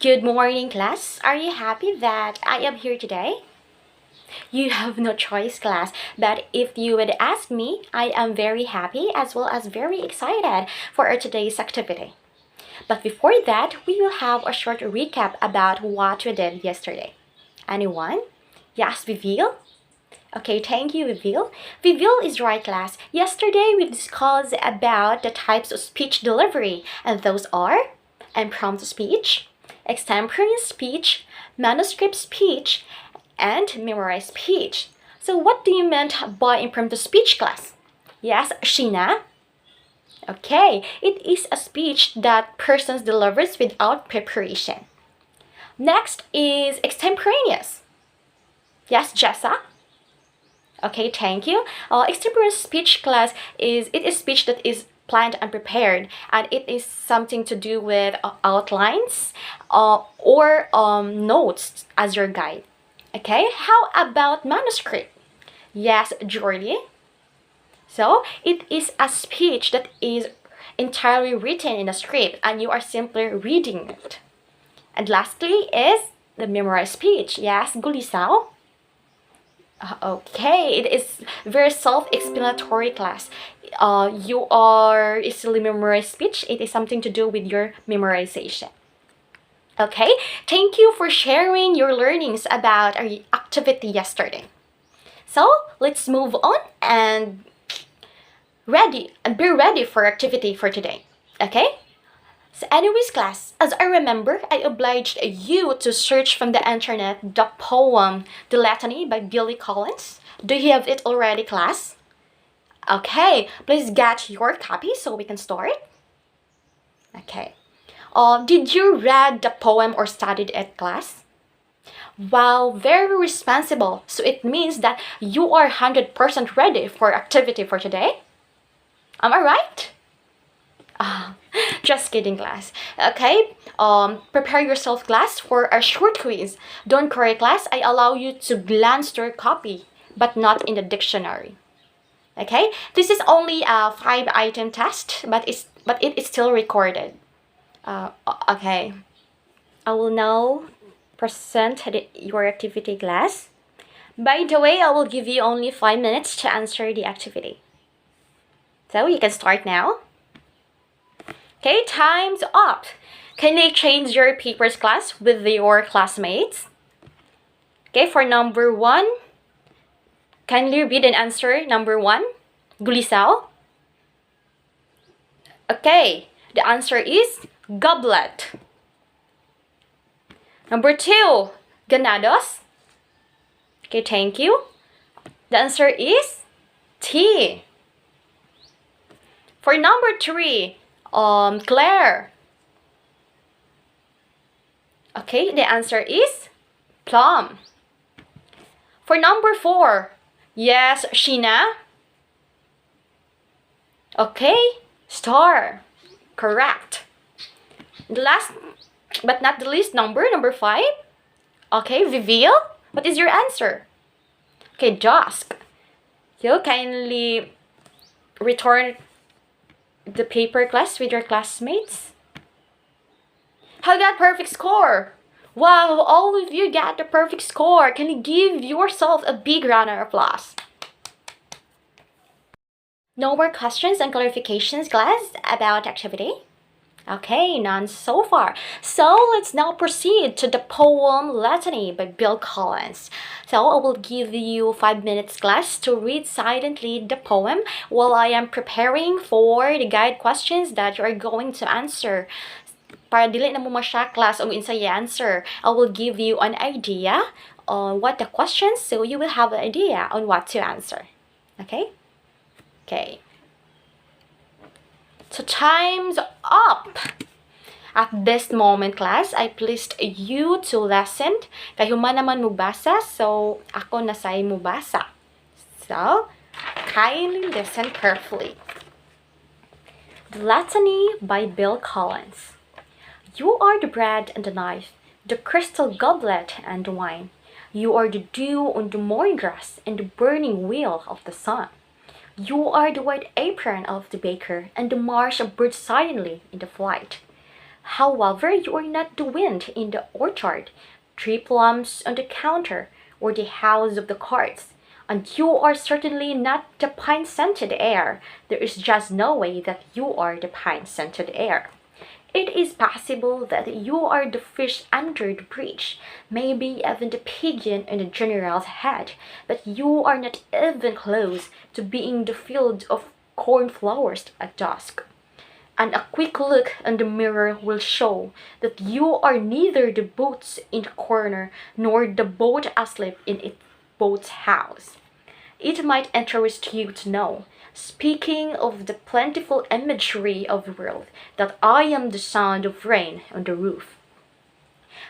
Good morning, class. Are you happy that I am here today? You have no choice, class, but if you would ask me, I am very happy as well as very excited for our today's activity. But before that, we will have a short recap about what we did yesterday. Anyone? Yes, Vivil? Okay, thank you, Vivil. Vivil is right, class. Yesterday, we discussed about the types of speech delivery, and those are impromptu speech, extemporaneous speech, manuscript speech, and memorized speech. So what do you meant by impromptu speech, class? Yes, Sheena? Okay, it is a speech that persons delivers without preparation. Next is extemporaneous. Yes, Jessa? Okay, thank you. Extemporaneous speech, class, is speech that is planned and prepared, and it is something to do with outlines or notes as your guide. Okay, how about manuscript? Yes, Jordy. So it is a speech that is entirely written in a script, and you are simply reading it. And lastly is the memorized speech. Yes, Gulisao. Okay, it is very self-explanatory, class. You are easily memorize speech. It is something to do with your memorization. Okay, thank you for sharing your learnings about our activity yesterday. So let's move on and be ready for activity for today. Okay? So anyways, class, as I remember, I obliged you to search from the internet the poem The Latini by Billy Collins. Do you have it already, class? Okay, please get your copy so we can start. Okay. Did you read the poem or studied it, class? Wow, very responsible. So it means that you are 100% ready for activity for today? Am I right? Just kidding, class. Okay, prepare yourself, class, for a short quiz. Don't worry, class, I allow you to glance through your copy, but not in the dictionary. Okay, this is only a 5-item test, but it is still recorded. Okay, I will now present your activity, class. By the way, I will give you only 5 minutes to answer the activity. So you can start now. Okay, time's up. Can you change your papers, class, with your classmates? Okay, for number 1, can you read and answer number 1? Gulisao? Okay, the answer is goblet. Number 2, ganados? Okay, thank you. The answer is tea. For number 3, Claire. Okay, the answer is plum. For number 4, yes, Sheena. Okay, star. Correct. The last but not the least number 5. Okay, Viviel. What is your answer? Okay, dusk. You kindly return the paper, class, with your classmates. How got perfect score? Wow, all of you got the perfect score. Can you give yourself a big round of applause? No more questions and clarifications, class, about activity? Okay, none so far. So let's now proceed to the poem Latini by Bill Collins. So I will give you 5 minutes, class, to read silently the poem while I am preparing for the guide questions that you are going to answer. Para dili na mo masya, class, ang insay answer, I will give you an idea on what the questions, so you will have an idea on what to answer. Okay? Okay. So time's up. At this moment, class, I pleased you to listen. Kaya human naman mubasa, so ako nasay mubasa. So, kindly listen carefully. The Latini by Bill Collins. You are the bread and the knife, the crystal goblet and the wine. You are the dew on the morning grass and the burning wheel of the sun. You are the white apron of the baker, and the marsh of birds silently in the flight. However, you are not the wind in the orchard, three plums on the counter, or the house of the cards. And you are certainly not the pine scented air. There is just no way that you are the pine scented air. It is possible that you are the fish under the bridge, maybe even the pigeon in the general's head, but you are not even close to being the field of cornflowers at dusk. And a quick look in the mirror will show that you are neither the boats in the corner nor the boat asleep in its boat's house. It might interest you to know, speaking of the plentiful imagery of the world, that I am the sound of rain on the roof.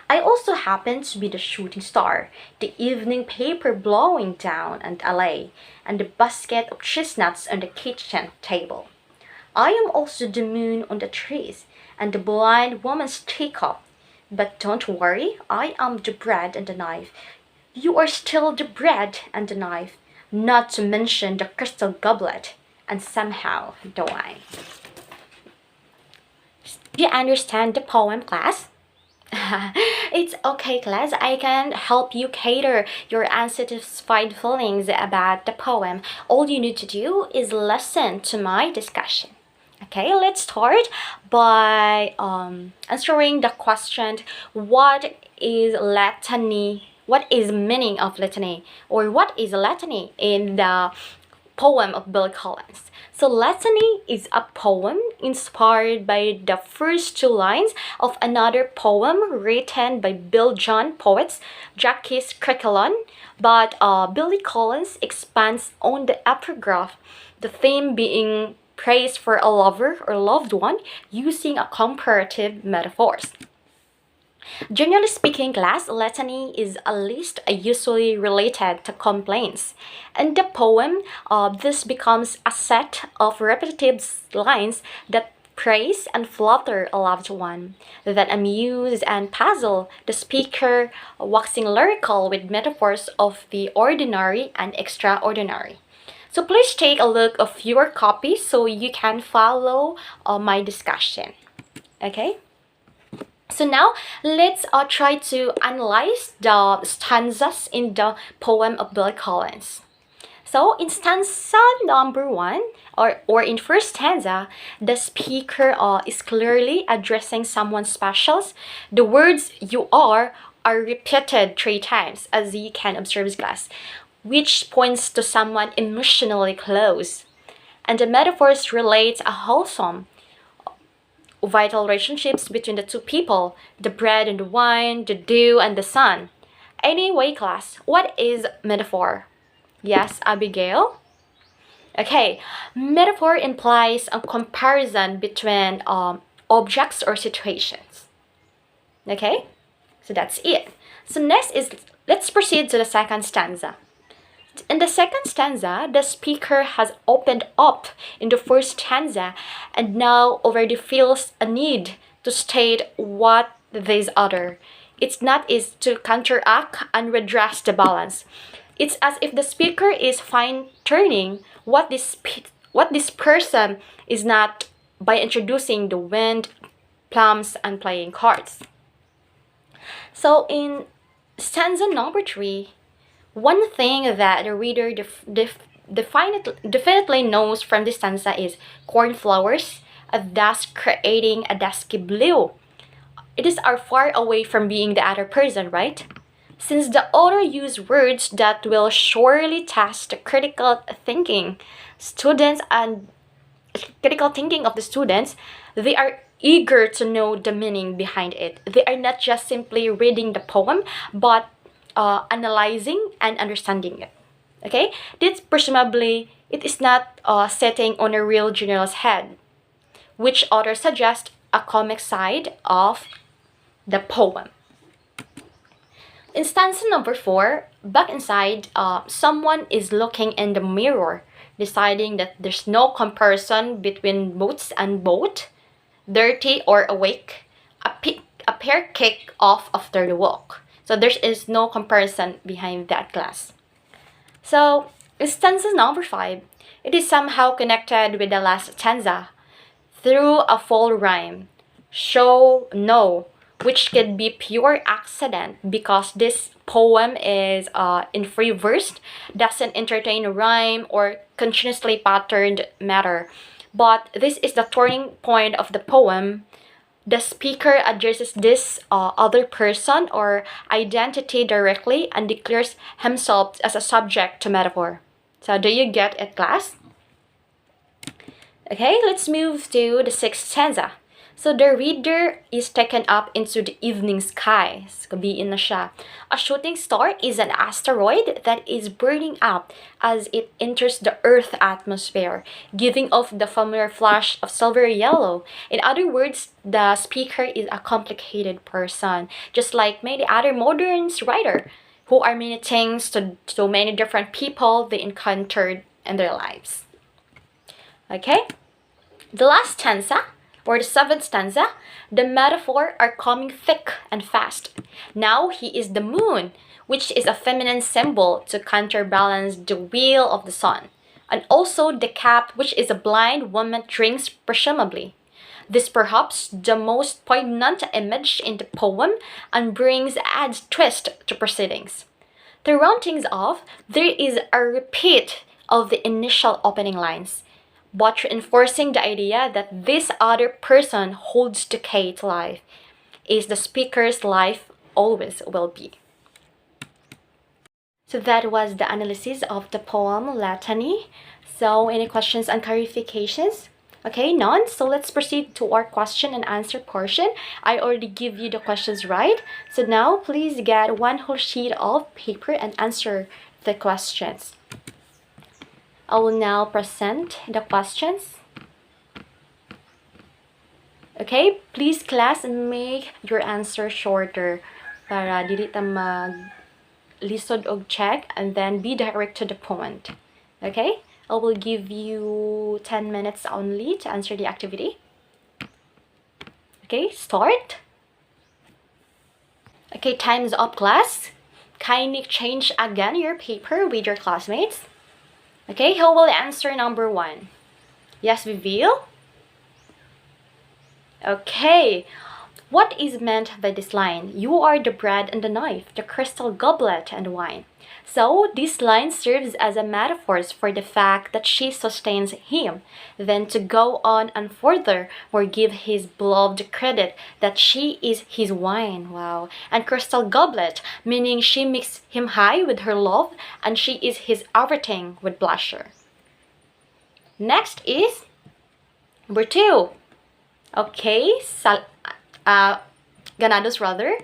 I also happen to be the shooting star, the evening paper blowing down an alley, and the basket of chestnuts on the kitchen table. I am also the moon on the trees, and the blind woman's teacup. But don't worry, I am the bread and the knife. You are still the bread and the knife, not to mention the crystal goblet, and somehow the wine. Do you understand the poem, class? It's okay, class. I can help you cater your unsatisfied feelings about the poem. All you need to do is listen to my discussion. Okay, let's start by answering the question, what is Latini? What is meaning of Latini? Or what is Latini in the poem of Bill Collins? So Latini is a poem inspired by the first two lines of another poem written by Belgian poets Jacques Crequelin, but Billy Collins expands on the epigraph, the theme being praise for a lover or loved one using a comparative metaphors. Generally speaking, class, litany is a list usually related to complaints. In the poem, this becomes a set of repetitive lines that praise and flatter a loved one, that amuse and puzzle the speaker, waxing lyrical with metaphors of the ordinary and extraordinary. So please take a look of your copy so you can follow my discussion. Okay? So now let's try to analyze the stanzas in the poem of Bill Collins. So in stanza number 1, or in first stanza, the speaker is clearly addressing someone special. The words "you are" repeated 3 times, as you can observe, class, which points to someone emotionally close. And the metaphors relate a wholesome, vital relationships between the two people, the bread and the wine, the dew and the sun. Anyway, class, what is metaphor? Yes, Abigail? Okay, metaphor implies a comparison between objects or situations. Okay, so that's it. So next is, let's proceed to the second stanza. In the second stanza, the speaker has opened up in the first stanza and now already feels a need to state what this other. It's not is to counteract and redress the balance. It's as if the speaker is fine-tuning what this person is not by introducing the wind, plums, and playing cards. So in stanza number 3, one thing that the reader definitely knows from this stanza is cornflowers, thus creating a dusky blue. It is far away from being the other person, right? Since the author used words that will surely test the critical thinking of the students, they are eager to know the meaning behind it. They are not just simply reading the poem, but analyzing and understanding it. Okay, this presumably it is not setting on a real general's head, which author suggests a comic side of the poem. In stanza number 4, back inside, someone is looking in the mirror, deciding that there's no comparison between boats and boat, dirty or awake, a pair kick off after the walk. So there is no comparison behind that, class. So in stanza number 5, it is somehow connected with the last stanza through a full rhyme. show no, which could be pure accident because this poem is in free verse, doesn't entertain rhyme or continuously patterned matter. But this is the turning point of the poem. The speaker addresses this other person or identity directly and declares himself as a subject to metaphor. So do you get it, class? Okay, let's move to the sixth stanza. So the reader is taken up into the evening sky. Gabiin na siya. A shooting star is an asteroid that is burning up as it enters the Earth atmosphere, giving off the familiar flash of silver yellow. In other words, the speaker is a complicated person, just like many other modern writers who are many things to many different people they encountered in their lives. Okay? The last stanza, or the seventh stanza, the metaphor are coming thick and fast. Now he is the moon, which is a feminine symbol to counterbalance the wheel of the sun. And also the cap, which is a blind woman drinks presumably. This perhaps the most poignant image in the poem and brings adds twist to proceedings. To round things off, there is a repeat of the initial opening lines, but reinforcing the idea that this other person holds the key to life, is the speaker's life always will be. So that was the analysis of the poem Latini. So any questions and clarifications? Okay, none. So let's proceed to our question and answer portion. I already give you the questions right. So now please get one whole sheet of paper and answer the questions. I will now present the questions. Okay, please class make your answer shorter para dili ta mag lisod og check and then be direct to the point. Okay, I will give you 10 minutes only to answer the activity. Okay, start. Okay, time is up, class. Kindly change again your paper with your classmates. Okay, who will answer number 1? Yes, Viviel? Okay. What is meant by this line? You are the bread and the knife, the crystal goblet and wine. So this line serves as a metaphor for the fact that she sustains him. Then to go on and further, or give his beloved credit that she is his wine. Wow. And crystal goblet, meaning she makes him high with her love and she is his everything with pleasure. Next is number 2. Okay, Ganados rather.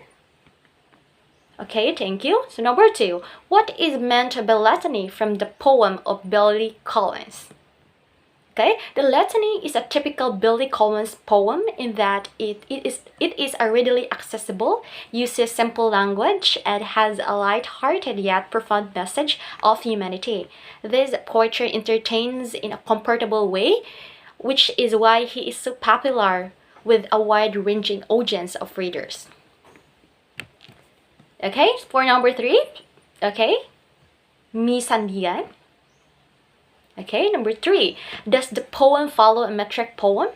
Okay, thank you. So number 2, what is meant by Latini from the poem of Billy Collins? Okay, the Latini is a typical Billy Collins poem in that it is a readily accessible, uses simple language, and has a light-hearted yet profound message of humanity. This poetry entertains in a comfortable way, which is why he is so popular with a wide-ranging audience of readers. Okay, for number 3, okay, Misandigan. Okay, number 3, does the poem follow a metric poem?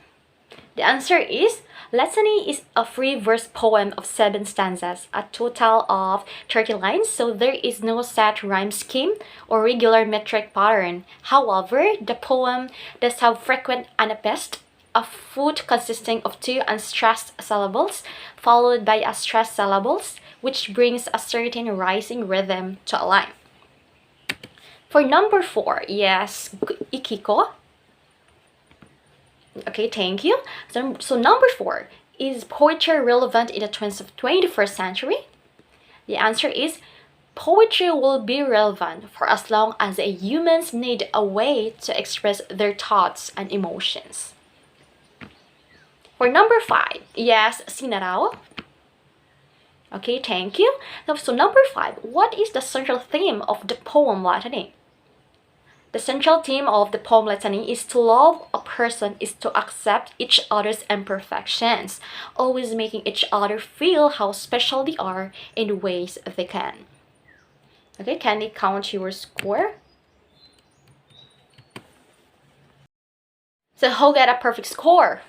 The answer is, Latini is a free verse poem of 7 stanzas, a total of 30 lines, so there is no set rhyme scheme or regular metric pattern. However, the poem does have frequent anapest, a foot consisting of 2 unstressed syllables, followed by a stressed syllables, which brings a certain rising rhythm to a line. For number 4, yes, Ikiko. Okay, thank you. So number 4, is poetry relevant in the 21st century? The answer is, poetry will be relevant for as long as humans need a way to express their thoughts and emotions. For number 5, yes, Sinarao. Okay, thank you. So number 5, what is the central theme of the poem Latini? The central theme of the poem Latini is to love a person is to accept each other's imperfections, always making each other feel how special they are in ways they can. Okay, can you count your score? So who got a perfect score?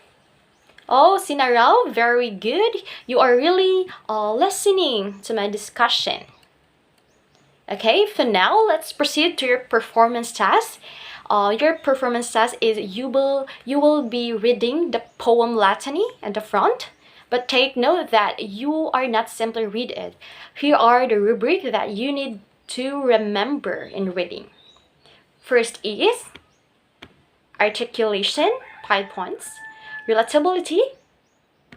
Oh, Sinaraw, very good. You are really listening to my discussion. Okay, for now, let's proceed to your performance task. Your performance task is you will be reading the poem Latini at the front, but take note that you are not simply read it. Here are the rubric that you need to remember in reading. First is articulation, 5 points. Relatability,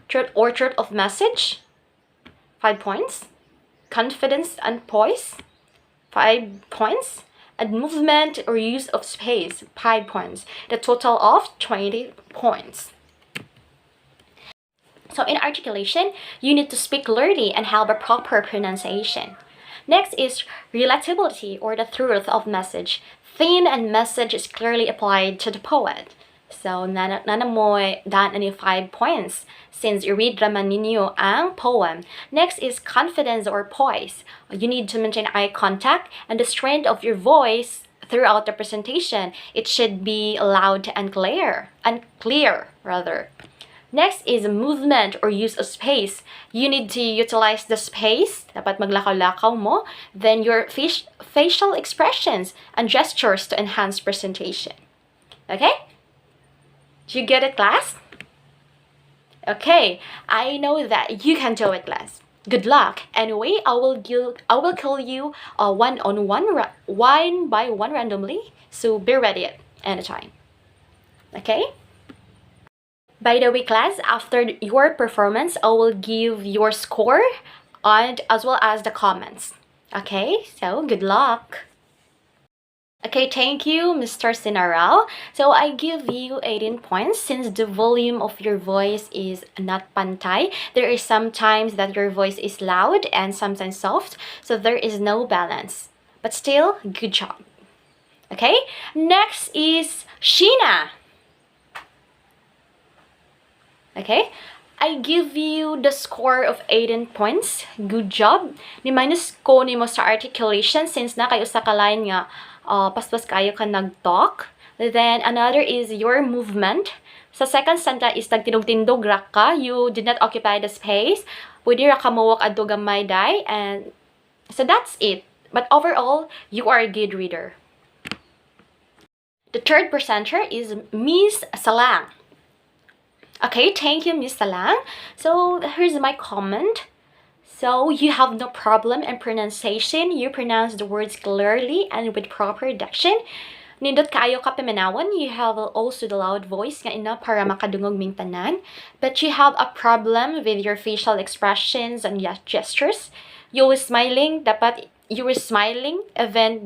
truth of message, 5 points. Confidence and poise, 5 points. And movement or use of space, 5 points. The total of 20 points. So in articulation, you need to speak clearly and have a proper pronunciation. Next is relatability or the truth of message. Theme and message is clearly applied to the poet. So nana mo daan ani 5 points since i-read naman ninyo ang poem. Next is confidence or poise. You need to maintain eye contact and the strength of your voice throughout the presentation. It should be loud and clear. Next is movement or use of space. You need to utilize the space. Dapat maglakaw-lakaw mo. Then your facial expressions and gestures to enhance presentation. Okay? Do you get it, class? Okay, I know that you can do it, class. Good luck. Anyway, I will call you one by one randomly. So be ready at any time. Okay? By the way, class, after your performance, I will give your score and as well as the comments. Okay, so good luck. Okay, thank you, Mr. Sinaraw. So I give you 18 points since the volume of your voice is not pantay. There is sometimes that your voice is loud and sometimes soft, so there is no balance. But still, good job. Okay, next is Sheena. Okay, I give you the score of 18 points. Good job. Ni minus ko nimo sa articulation since na kayo sa kalain nga paspas kayo ka nag-talk. Then another is your movement. Sa second sentence is nagtindog-tindog ra ka. You did not occupy the space. Pwede ra ka mawak adto gamay day, and so that's it. But overall, you are a good reader. The third presenter is Miss Salang. Okay, thank you, Miss Salang. So here's my comment. So you have no problem in pronunciation. You pronounce the words clearly and with proper diction. Nindot kaayo ka pimenawon. You have also the loud voice nga ina para makadungog ming tanan. But you have a problem with your facial expressions and gestures. You were smiling, even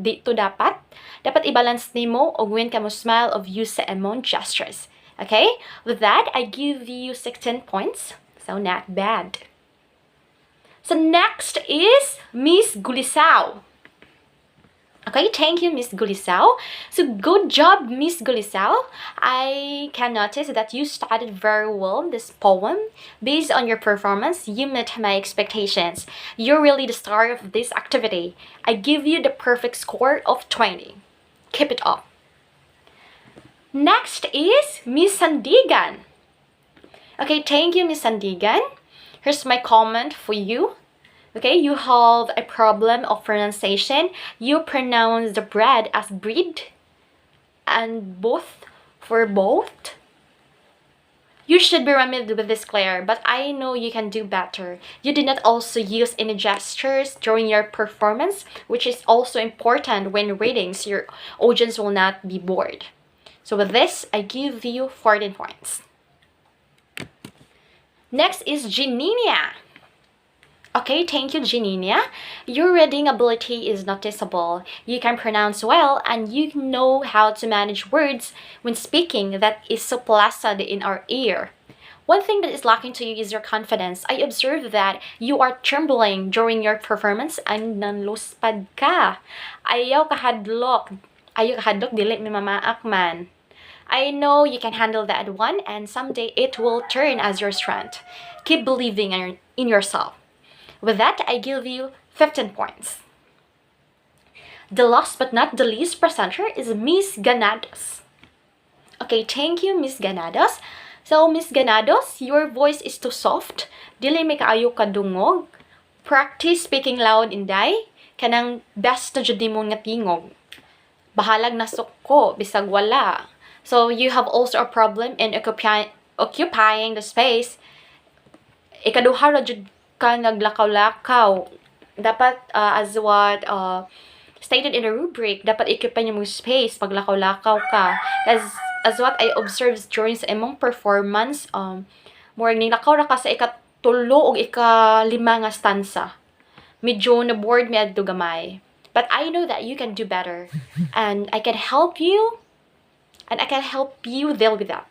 dito dapat. Dapat i-balance nimo og when ka mo smile of use sa among gestures. Okay? With that, I give you 16 points. So not bad. So next is Miss Gulisao. Okay, thank you, Miss Gulisao. So good job, Miss Gulisao. I can notice that you started very well this poem. Based on your performance, you met my expectations. You're really the star of this activity. I give you the perfect score of 20. Keep it up. Next is Miss Sandigan. Okay, thank you, Miss Sandigan. Here's my comment for you. Okay, you have a problem of pronunciation. You pronounce the bread as bread and both for both. You should be reminded with this, Claire, but I know you can do better. You did not also use any gestures during your performance, which is also important when reading, so your audience will not be bored. So with this, I give you 14 points. Next is Janinia. Okay, thank you, Janinia. Your reading ability is noticeable. You can pronounce well and you know how to manage words when speaking that is so placid in our ear. One thing that is lacking to you is your confidence. I observe that you are trembling during your performance and nanluspad ka. Ayaw kahadlok, dili mi mamaak man. I know you can handle that one and someday it will turn as your strength. Keep believing in yourself. With that, I give you 15 points. The last but not the least presenter is Miss Ganados. Okay, thank you, Miss Ganados. So, Miss Ganados, your voice is too soft. Dili may kaayo kadungog. Practice speaking loud, inday. Kanang best na jud mo nga tingog. Bahalag na suko, bisag wala. So, you have also a problem in occupying the space. Ikaduha ra jud ka naglakaw-lakaw. Dapat, as what stated in the rubric, dapat occupy niyo mo space pag lakaw-lakaw ka. As what I observed during sa imong performance, more nilakaw ra ka sa ikatulo o ikalima nga stanza. Medyo na board mi adto gamay. But I know that you can do better, and I can help you, and I can help you deal with that,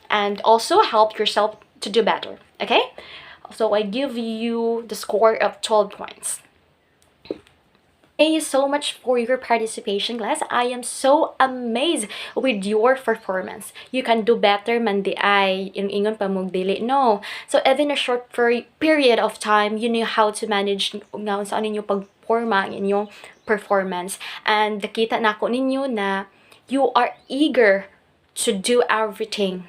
and also help yourself to do better. Okay? So I give you the score of 12 points. Thank you so much for your participation, class. I am so amazed with your performance. You can do better man di ay yung ingon pa mong dili. No. So even a short period of time, you know how to manage nga saan ninyo pagporma ang inyong performance. And nakita na ako ninyo na you are eager to do everything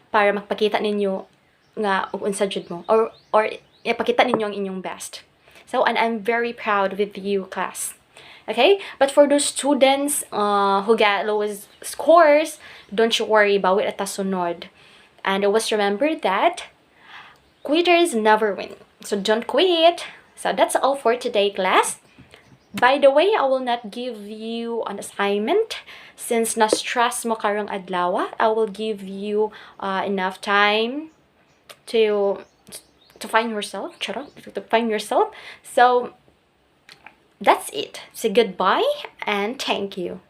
para magpakita ninyo nga unsa jud mo or ipakita ninyo ang inyong best. So, and I'm very proud with you, class. Okay? But for those students who get lowest scores, don't you worry, bawit at sunod. And always remember that quitters never win. So don't quit. So that's all for today, class. By the way, I will not give you an assignment since na-stress mo karong adlaw. I will give you enough time to find yourself, to find yourself. So that's it. Say goodbye and thank you.